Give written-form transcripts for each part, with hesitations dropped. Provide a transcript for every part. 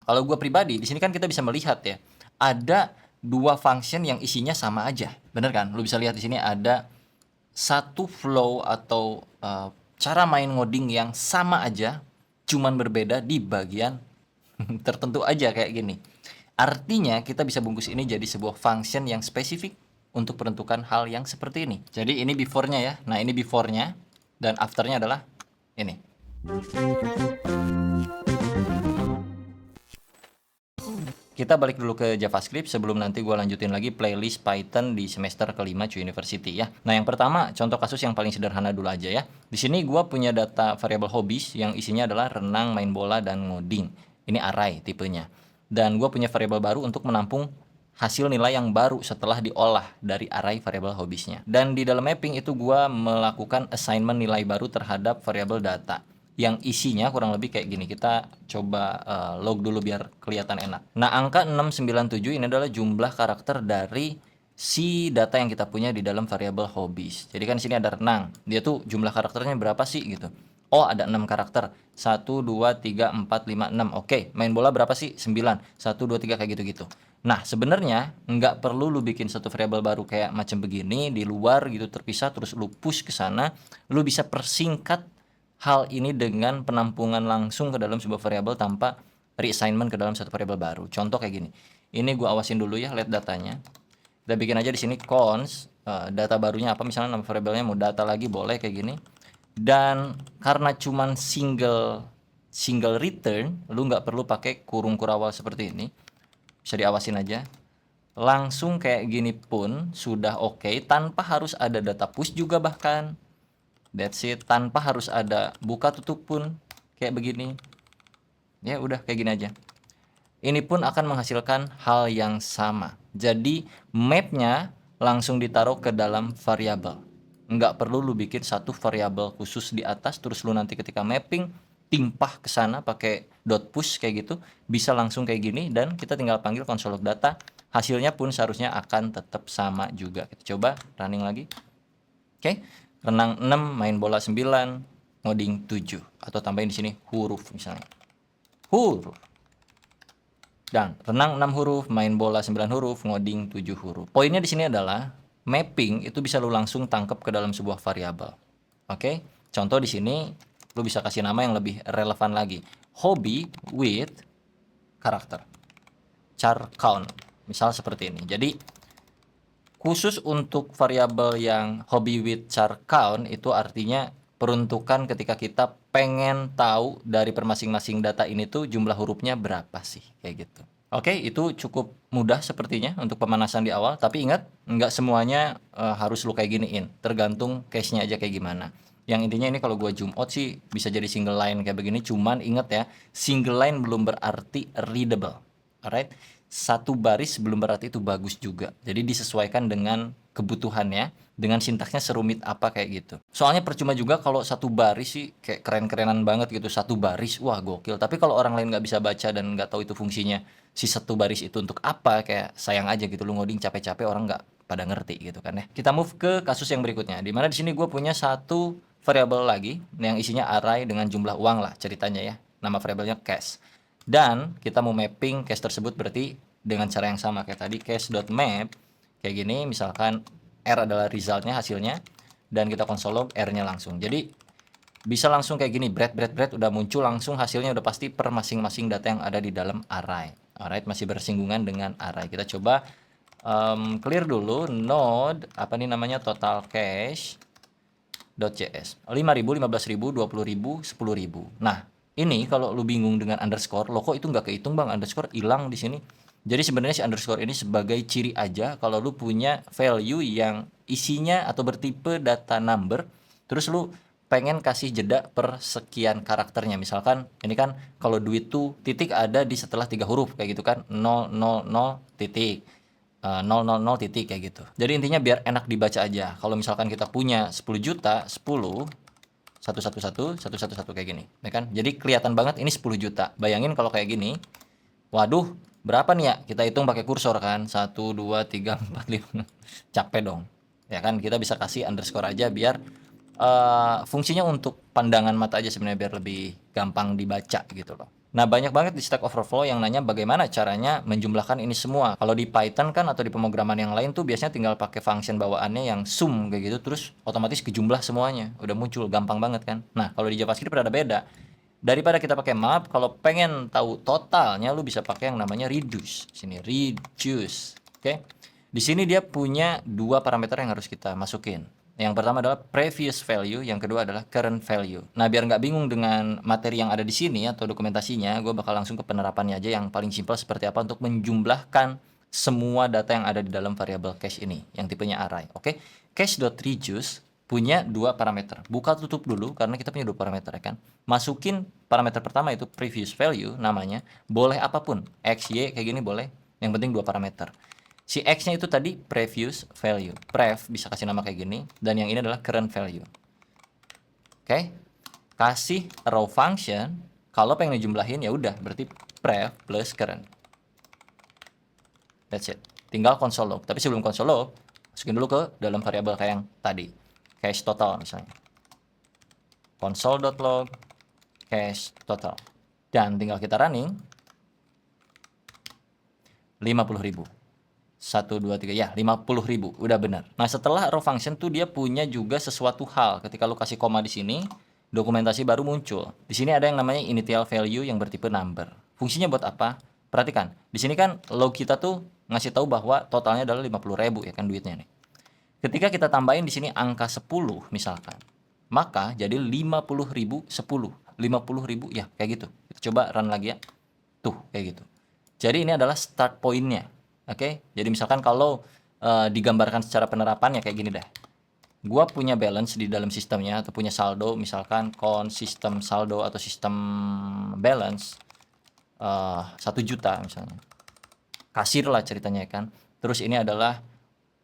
Kalau gue pribadi, di sini kan kita bisa melihat ya, ada dua function yang isinya sama aja, bener kan? Lu bisa lihat di sini ada satu flow atau cara main ngoding yang sama aja, cuman berbeda di bagian tertentu aja kayak gini. Artinya kita bisa bungkus ini jadi sebuah function yang spesifik untuk menentukan hal yang seperti ini. Jadi ini before-nya ya. Nah, ini before-nya dan after-nya adalah ini. Kita balik dulu ke JavaScript sebelum nanti gue lanjutin lagi playlist Python di semester kelima Cuy University ya. Nah, yang pertama contoh kasus yang paling sederhana dulu aja ya. Di sini gue punya data variable hobbies yang isinya adalah renang, main bola, dan ngoding. Ini array tipenya. Dan gue punya variable baru untuk menampung hasil nilai yang baru setelah diolah dari array variable hobbiesnya. Dan di dalam mapping itu gue melakukan assignment nilai baru terhadap variable data yang isinya kurang lebih kayak gini. Kita coba log dulu biar kelihatan enak. Nah, angka 697 ini adalah jumlah karakter dari si data yang kita punya di dalam variable hobbies. Jadi kan sini ada renang. Dia tuh jumlah karakternya berapa sih gitu. Oh, ada 6 karakter. 1 2 3 4 5 6. Oke, main bola berapa sih? 9. 1 2 3 kayak gitu-gitu. Nah, sebenarnya nggak perlu lu bikin satu variable baru kayak macam begini di luar gitu terpisah terus lu push ke sana. Lu bisa persingkat hal ini dengan penampungan langsung ke dalam sebuah variabel tanpa reassignment ke dalam satu variabel baru. Contoh kayak gini. Ini gue awasin dulu ya, lihat datanya. Kita bikin aja di sini const data barunya apa, misalnya nama variabelnya mau data lagi boleh kayak gini. Dan karena cuman single return, lu nggak perlu pakai kurung kurawal seperti ini. Bisa diawasin aja. Langsung kayak gini pun sudah oke, tanpa harus ada data push juga bahkan. That's it, tanpa harus ada buka tutup pun kayak begini. Ya udah kayak gini aja. Ini pun akan menghasilkan hal yang sama. Jadi mapnya langsung ditaruh ke dalam variabel. Nggak perlu lu bikin satu variabel khusus di atas terus lu nanti ketika mapping timpah ke sana pakai dot push kayak gitu, bisa langsung kayak gini dan kita tinggal panggil console log data. Hasilnya pun seharusnya akan tetap sama juga. Kita coba running lagi. Oke. Renang 6, main bola 9, ngoding 7. Atau tambahin di sini huruf misalnya. Huruf. Dan renang 6 huruf, main bola 9 huruf, ngoding 7 huruf. Poinnya di sini adalah mapping itu bisa lu langsung tangkap ke dalam sebuah variabel. Oke? Contoh di sini lu bisa kasih nama yang lebih relevan lagi. Hobby with karakter. Char count. Misal seperti ini. Jadi khusus untuk variabel yang hobby with char count itu artinya peruntukan ketika kita pengen tahu dari per masing-masing data ini tuh jumlah hurufnya berapa sih kayak gitu. Oke, itu cukup mudah sepertinya untuk pemanasan di awal, tapi ingat nggak semuanya harus lu kayak giniin, tergantung case-nya aja kayak gimana. Yang intinya ini kalau gua zoom out sih bisa jadi single line kayak begini, cuman ingat ya, single line belum berarti readable. Alright? Satu baris belum berarti itu bagus juga. Jadi disesuaikan dengan kebutuhannya, dengan sintaksnya serumit apa kayak gitu. Soalnya percuma juga kalau satu baris sih kayak keren-kerenan banget gitu, satu baris, wah gokil. Tapi kalau orang lain nggak bisa baca dan nggak tahu itu fungsinya, si satu baris itu untuk apa, kayak sayang aja gitu, lu ngoding capek-capek orang nggak pada ngerti gitu kan ya. Kita move ke kasus yang berikutnya, dimana di sini gue punya satu variabel lagi yang isinya array dengan jumlah uang lah ceritanya ya. Nama variabelnya cash. Dan kita mau mapping cache tersebut berarti dengan cara yang sama kayak tadi, cache.map kayak gini, misalkan R adalah resultnya, hasilnya, dan kita console log R-nya langsung. Jadi bisa langsung kayak gini, bread udah muncul langsung hasilnya, udah pasti per masing-masing data yang ada di dalam array. Alright, masih bersinggungan dengan array. Kita coba clear dulu node apa nih namanya, total cache .js 5.000, 15.000, 20.000, 10.000. Nah, ini kalau lu bingung dengan underscore, lo kok itu nggak kehitung bang, underscore hilang di sini. Jadi sebenarnya si underscore ini sebagai ciri aja kalau lu punya value yang isinya atau bertipe data number, terus lu pengen kasih jeda per sekian karakternya. Misalkan ini kan kalau duit tuh titik ada di setelah 3 huruf kayak gitu kan, 000 titik. 000 titik kayak gitu. Jadi intinya biar enak dibaca aja. Kalau misalkan kita punya 10 juta, 10 111 111 kayak gini, ya kan? Jadi kelihatan banget ini 10 juta. Bayangin kalau kayak gini. Waduh, berapa nih ya? Kita hitung pakai kursor kan. 1 2 3 4 5. Capek dong. Ya kan? Kita bisa kasih underscore aja biar fungsinya untuk pandangan mata aja sebenarnya, biar lebih gampang dibaca gitu loh. Nah, banyak banget di Stack Overflow yang nanya bagaimana caranya menjumlahkan ini semua. Kalau di Python kan atau di pemrograman yang lain tuh biasanya tinggal pakai function bawaannya yang sum kayak gitu, terus otomatis kejumlah semuanya. Udah muncul, gampang banget kan. Nah, kalau di JavaScript ada beda. Daripada kita pakai map, kalau pengen tahu totalnya lu bisa pakai yang namanya reduce. Sini reduce. Oke. Di sini dia punya dua parameter yang harus kita masukin. Yang pertama adalah previous value, yang kedua adalah current value. Nah, biar nggak bingung dengan materi yang ada di sini atau dokumentasinya, gue bakal langsung ke penerapannya aja yang paling simpel seperti apa untuk menjumlahkan semua data yang ada di dalam variabel cache ini, yang tipenya array. Oke, cache.reduce punya dua parameter. Buka tutup dulu karena kita punya dua parameter ya kan. Masukin parameter pertama itu previous value namanya, boleh apapun, x, y kayak gini boleh. Yang penting dua parameter. Si X-nya itu tadi previous value. Prev bisa kasih nama kayak gini. Dan yang ini adalah current value. Oke. Kasih row function. Kalau pengen dijumlahin ya udah. Berarti prev plus current. That's it. Tinggal console log. Tapi sebelum console log, masukin dulu ke dalam variabel kayak yang tadi. Cache total misalnya. Console.log cache total. Dan tinggal kita running. 50.000. 1, 2, 3, ya 50.000, udah benar. Nah, setelah row function tuh dia punya juga sesuatu hal. Ketika lu kasih koma di sini, dokumentasi baru muncul. Di sini ada yang namanya initial value yang bertipe number. Fungsinya buat apa? Perhatikan, di sini kan log kita tuh ngasih tahu bahwa totalnya adalah 50.000 ya kan duitnya nih. Ketika kita tambahin di sini angka 10 misalkan, maka jadi 50.010. 50.000 ya kayak gitu. Kita coba run lagi ya. Tuh, kayak gitu. Jadi ini adalah start point-nya. Oke, jadi misalkan kalau digambarkan secara penerapan ya kayak gini deh. Gua punya balance di dalam sistemnya atau punya saldo, misalkan sistem saldo atau sistem balance 1 juta misalnya. Kasir lah ceritanya kan. Terus ini adalah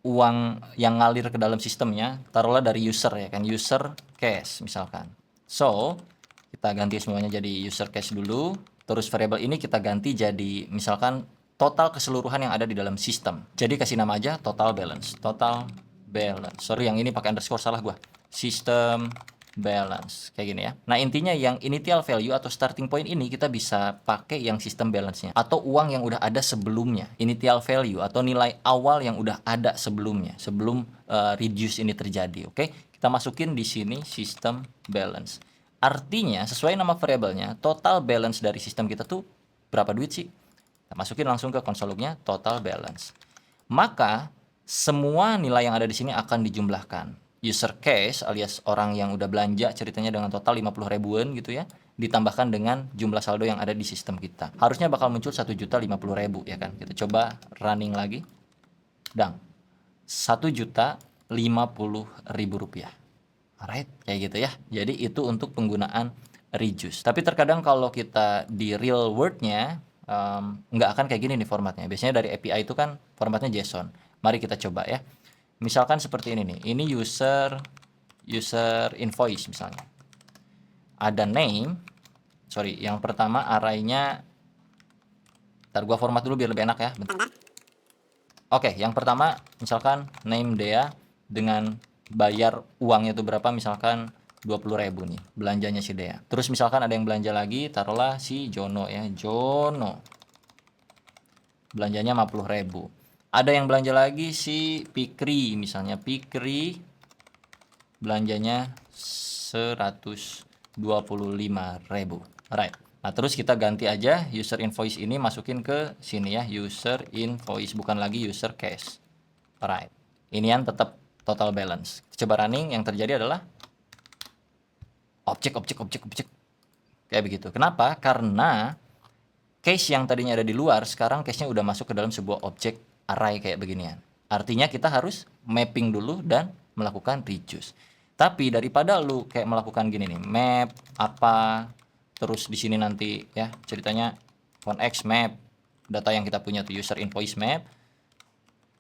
uang yang ngalir ke dalam sistemnya, taruhlah dari user ya kan, user cash misalkan. So, kita ganti semuanya jadi user cash dulu, terus variabel ini kita ganti jadi misalkan total keseluruhan yang ada di dalam sistem. Jadi kasih nama aja total balance. Total balance. Sorry yang ini pakai underscore, salah gua. System balance. Kayak gini ya. Nah, intinya yang initial value atau starting point ini kita bisa pakai yang system balance-nya atau uang yang udah ada sebelumnya. Initial value atau nilai awal yang udah ada sebelumnya, sebelum reduce ini terjadi, oke? Kita masukin di sini system balance. Artinya, sesuai nama variabelnya, total balance dari sistem kita tuh berapa duit sih? Kita masukin langsung ke console log-nya total balance. Maka semua nilai yang ada di sini akan dijumlahkan. User cash alias orang yang udah belanja ceritanya dengan total 50 ribuan gitu ya, ditambahkan dengan jumlah saldo yang ada di sistem kita. Harusnya bakal muncul 1.050.000 ya kan. Kita coba running lagi. Dang. 1.050.000 rupiah. Alright, kayak gitu ya. Jadi itu untuk penggunaan reduce. Tapi terkadang kalau kita di real world-nya nggak akan kayak gini nih formatnya. Biasanya dari API itu kan formatnya JSON. Mari kita coba ya. Misalkan seperti ini nih. Ini user invoice misalnya. Ada name. Sorry, yang pertama array-nya. Ntar gua format dulu biar lebih enak ya. Bentar. Oke, yang pertama misalkan name Dea dengan bayar uangnya itu berapa, misalkan 20.000 nih belanjanya si Dea. Terus misalkan ada yang belanja lagi, taruhlah si Jono ya, Jono belanjanya 50.000. Ada yang belanja lagi si Pikri misalnya, Pikri belanjanya 125.000. Alright. Nah, terus kita ganti aja user invoice ini, masukin ke sini ya, user invoice, bukan lagi user cash. Alright. Ini yang tetap total balance. Coba running, yang terjadi adalah objek kayak begitu. Kenapa? Karena cache yang tadinya ada di luar sekarang cache-nya udah masuk ke dalam sebuah objek array kayak beginian. Artinya kita harus mapping dulu dan melakukan reduce. Tapi daripada lu kayak melakukan gini nih, map apa, terus di sini nanti ya ceritanya conx map data yang kita punya tuh user invoice map,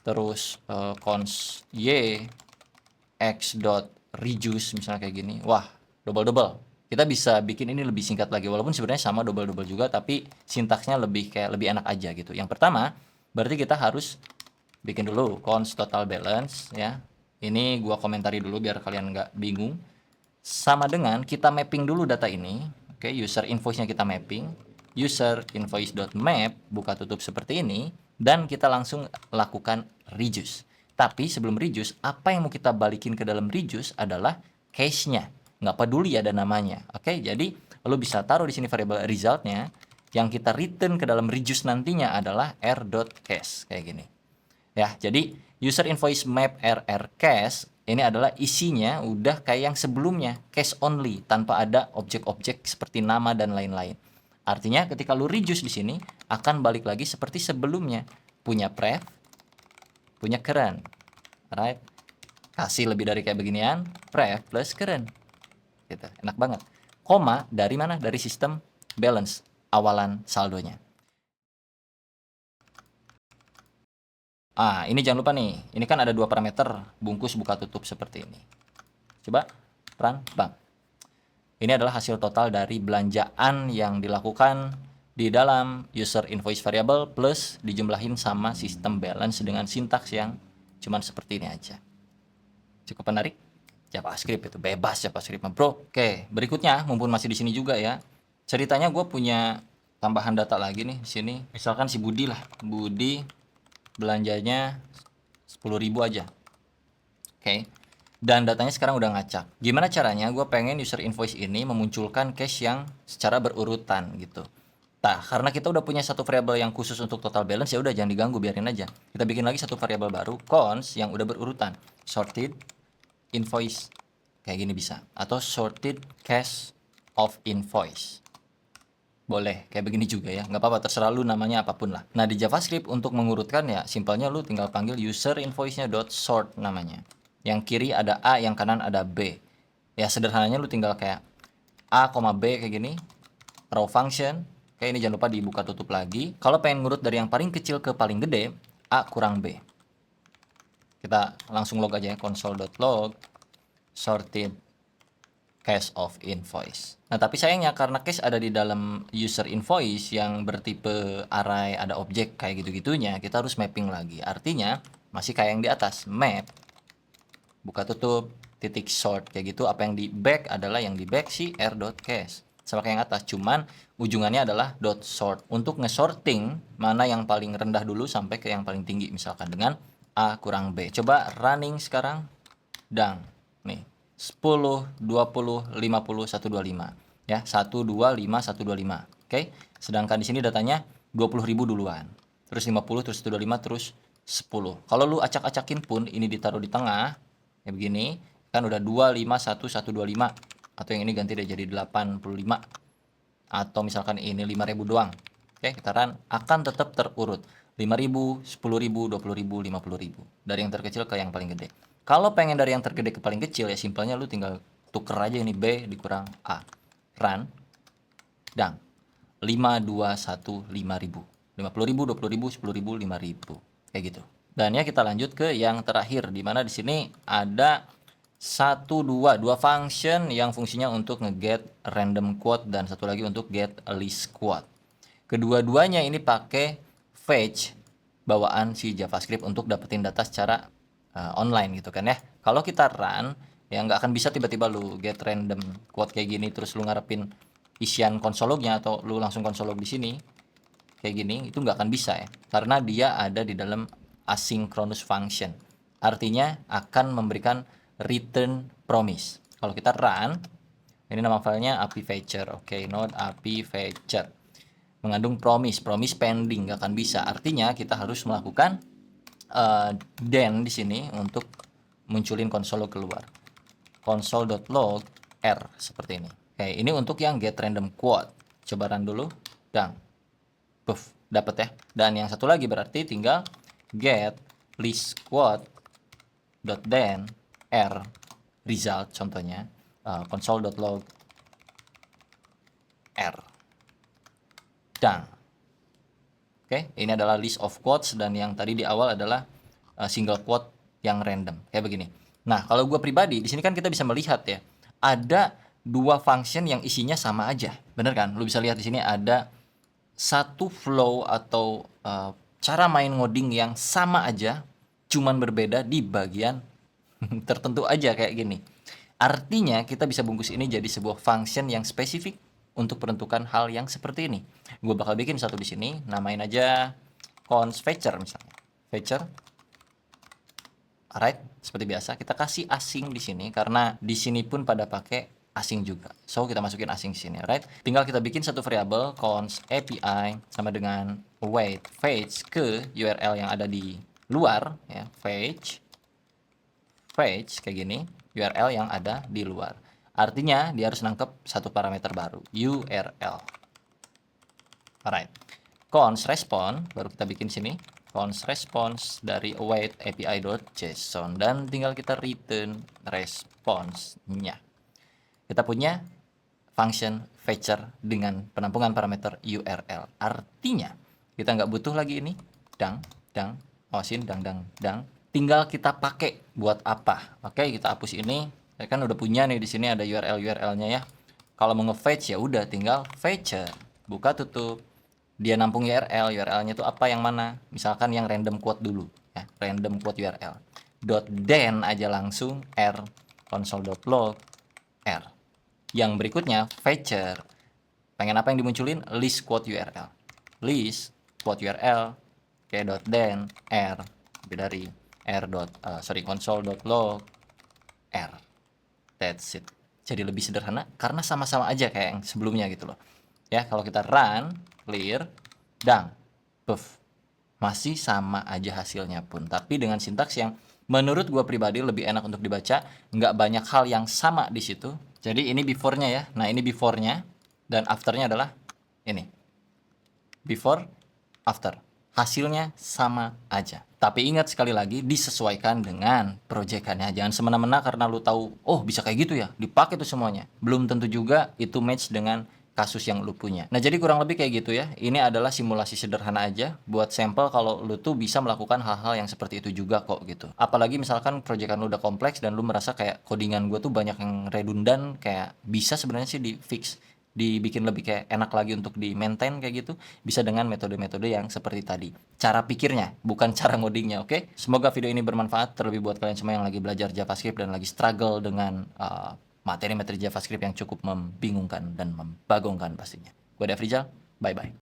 terus const y x.reduce misalnya kayak gini. Wah, double. Kita bisa bikin ini lebih singkat lagi, walaupun sebenarnya sama double juga, tapi sintaksnya lebih enak aja gitu. Yang pertama, berarti kita harus bikin dulu const total balance ya. Ini gua komentari dulu biar kalian nggak bingung. Sama dengan kita mapping dulu data ini. Oke, user invoice-nya kita mapping. user invoice.map buka tutup seperti ini, dan kita langsung lakukan reduce. Tapi sebelum reduce, apa yang mau kita balikin ke dalam reduce adalah cache-nya. Nggak peduli ada namanya. Oke, jadi lo bisa taruh di sini variable resultnya. Yang kita return ke dalam reduce nantinya adalah r.cache kayak gini. Ya, jadi user invoice map rr cache ini adalah isinya udah kayak yang sebelumnya, cache only tanpa ada objek-objek seperti nama dan lain-lain. Artinya ketika lu reduce di sini akan balik lagi seperti sebelumnya, punya pref, punya current. Alright. Kasih lebih dari kayak beginian, pref plus current. Gitu. Enak banget. Koma dari mana? Dari sistem balance awalan saldonya. Ini jangan lupa nih. Ini kan ada dua parameter bungkus buka tutup seperti ini. Coba run bang. Ini adalah hasil total dari belanjaan yang dilakukan di dalam user invoice variable plus dijumlahin sama sistem balance dengan sintaks yang cuman seperti ini aja. Cukup menarik? JavaScript itu bebas JavaScript mah, bro. Oke, berikutnya mumpun masih di sini juga ya. Ceritanya gue punya tambahan data lagi nih di sini. Misalkan si Budi lah. Budi belanjanya 10.000 aja. Oke. Dan datanya sekarang udah ngacak. Gimana caranya gue pengen user invoice ini memunculkan cache yang secara berurutan gitu. Nah, karena kita udah punya satu variabel yang khusus untuk total balance, ya udah jangan diganggu, biarin aja. Kita bikin lagi satu variabel baru, cons yang udah berurutan. Sorted invoice kayak gini bisa, atau sorted cache of invoice boleh kayak begini juga ya, nggak apa-apa, terserah lu namanya apapun lah. Nah di JavaScript untuk mengurutkan ya simpelnya lu tinggal panggil user invoice-nya .sort namanya, yang kiri ada A, yang kanan ada B. Ya sederhananya lu tinggal kayak A, B kayak gini, row function kayak ini, jangan lupa dibuka tutup lagi. Kalau pengen ngurut dari yang paling kecil ke paling gede, A kurang B. Kita langsung log aja ya, console.log sorted cache of invoice. Nah, tapi sayangnya karena cache ada di dalam user invoice yang bertipe array ada objek kayak gitu-gitunya, kita harus mapping lagi. Artinya masih kayak yang di atas, map buka tutup titik sort kayak gitu. Apa yang di back adalah yang di back si r.cache. Sama kayak yang atas, cuman ujungannya adalah .sort untuk ngesorting mana yang paling rendah dulu sampai ke yang paling tinggi, misalkan dengan A kurang B. Coba running sekarang. Dang. Nih. 10, 20, 50, 125. Ya, 125, 125. Oke. Sedangkan di sini datanya 20.000 duluan. Terus 50, terus 125, terus 10. Kalau lu acak-acakin pun ini ditaruh di tengah, ya begini, kan udah 251, 125. Atau yang ini ganti deh jadi 85. Atau misalkan ini 5.000 doang. Oke, kita run, akan tetap terurut. 5.000, 10.000, 20.000, 50.000. Dari yang terkecil ke yang paling gede. Kalau pengen dari yang tergede ke paling kecil ya simpelnya lu tinggal tuker aja ini B dikurang A. Run. Dan 5, 2, 1, 5.000. 50.000, 20.000, 10.000, 5.000. Kayak gitu. Dan ya kita lanjut ke yang terakhir, di mana di sini ada dua function yang fungsinya untuk nge-get random quote dan satu lagi untuk get list quote. Kedua-duanya ini pakai fetch bawaan si JavaScript untuk dapetin data secara online gitu kan ya. Kalau kita run ya nggak akan bisa tiba-tiba lu get random quote kayak gini terus lu ngarepin isian konsolognya atau lu langsung konsolog di sini kayak gini, itu nggak akan bisa ya, karena dia ada di dalam asynchronous function. Artinya akan memberikan return promise. Kalau kita run, ini nama filenya API fetcher. Oke, node API fetcher mengandung promise pending, nggak akan bisa. Artinya kita harus melakukan then di sini untuk munculin konsol keluar. Console.log r seperti ini. Oke, ini untuk yang get random quote. Coba run dulu. Dan puff, dapat ya. Dan yang satu lagi berarti tinggal get list quote .then r result contohnya console.log r. Dan oke, ini adalah list of quotes dan yang tadi di awal adalah single quote yang random kayak begini. Nah, kalau gue pribadi di sini kan kita bisa melihat ya, ada dua function yang isinya sama aja, bener kan? Lu bisa lihat di sini ada satu flow atau cara main ngoding yang sama aja, cuman berbeda di bagian tertentu aja kayak gini. Artinya kita bisa bungkus ini jadi sebuah function yang spesifik untuk menentukan hal yang seperti ini. Gue bakal bikin satu di sini, namain aja const fetcher misalnya. Fetcher. Alright, seperti biasa kita kasih asing di sini karena di sini pun pada pakai asing juga. So kita masukin asing di sini, alright? Tinggal kita bikin satu variabel const API sama dengan await fetch ke URL yang ada di luar ya, fetch kayak gini, URL yang ada di luar. Artinya dia harus nangkep satu parameter baru, URL. Alright. Const response baru kita bikin sini. Const response dari await api.json dan tinggal kita return response-nya. Kita punya function fetcher dengan penampungan parameter URL. Artinya kita nggak butuh lagi ini dang, awasin dang. Tinggal kita pakai buat apa? Oke, kita hapus ini. Saya kan udah punya nih di sini ada URL-nya ya. Kalau mau nge-fetch ya udah tinggal fetcher. Buka tutup. Dia nampung URL-nya itu apa yang mana? Misalkan yang random quote dulu ya, random quote URL. .then aja langsung r console.log r. Yang berikutnya fetcher. Pengen apa yang dimunculin? List quote URL. List quote URL kayak .then r lebih dari console.log r. That's it. Jadi lebih sederhana karena sama-sama aja kayak yang sebelumnya gitu loh. Ya, kalau kita run, clear, dang, puff. Masih sama aja hasilnya pun. Tapi dengan sintaks yang menurut gua pribadi lebih enak untuk dibaca. Nggak banyak hal yang sama di situ. Jadi ini before-nya ya. Nah ini before-nya. Dan after-nya adalah ini. Before, after. Hasilnya sama aja. Tapi ingat sekali lagi disesuaikan dengan proyekannya. Jangan semena-mena karena lu tahu, oh bisa kayak gitu ya, dipakai tuh semuanya. Belum tentu juga itu match dengan kasus yang lu punya. Nah jadi kurang lebih kayak gitu ya. Ini adalah simulasi sederhana aja buat sampel kalau lu tuh bisa melakukan hal-hal yang seperti itu juga kok gitu. Apalagi misalkan proyekan lu udah kompleks dan lu merasa kayak codingan gue tuh banyak yang redundant, kayak bisa sebenarnya sih di fix, dibikin lebih kayak enak lagi untuk di maintain kayak gitu, bisa dengan metode-metode yang seperti tadi. Cara pikirnya, bukan cara ngodingnya, oke? Semoga video ini bermanfaat, terlebih buat kalian semua yang lagi belajar JavaScript dan lagi struggle dengan materi-materi JavaScript yang cukup membingungkan dan membagongkan pastinya. Gue Devrijal, bye-bye.